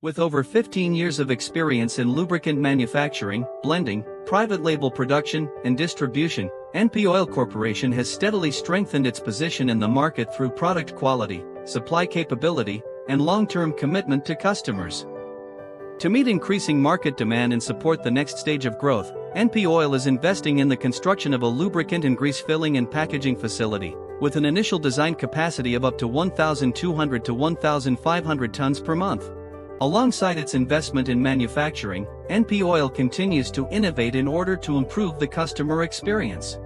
With over 15 years of experience in lubricant manufacturing, blending, private label production, and distribution, NPOIL Corporation has steadily strengthened its position in the market through product quality, supply capability, and long-term commitment to customers. To meet increasing market demand and support the next stage of growth, NPOIL is investing in the construction of a lubricant and grease filling and packaging facility, with an initial design capacity of up to 1,200 to 1,500 tons per month. Alongside its investment in manufacturing, NPOIL continues to innovate in order to improve the customer experience.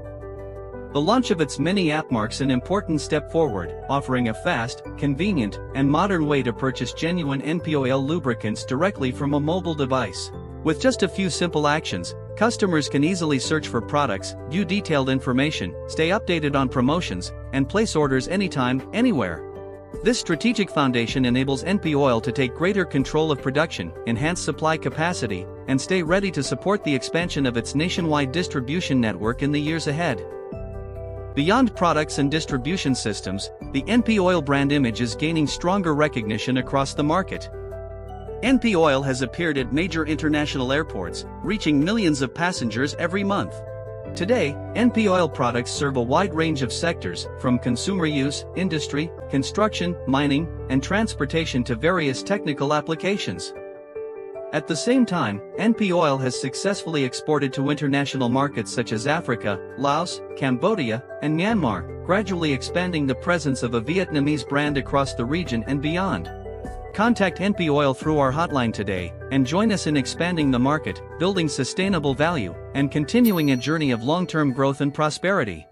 The launch of its mini app marks an important step forward, offering a fast, convenient, and modern way to purchase genuine NPOIL lubricants directly from a mobile device. With just a few simple actions, customers can easily search for products, view detailed information, stay updated on promotions, and place orders anytime, anywhere. This strategic foundation enables NPOIL to take greater control of production, enhance supply capacity, and stay ready to support the expansion of its nationwide distribution network in the years ahead. Beyond products and distribution systems, the NPOIL brand image is gaining stronger recognition across the market. NPOIL has appeared at major international airports, reaching millions of passengers every month. Today, NPOIL products serve a wide range of sectors, from consumer use, industry, construction, mining, and transportation to various technical applications. At the same time, NPOIL has successfully exported to international markets such as Africa, Laos, Cambodia, and Myanmar, gradually expanding the presence of a Vietnamese brand across the region and beyond. Contact NPOIL through our hotline today, and join us in expanding the market, building sustainable value, and continuing a journey of long-term growth and prosperity.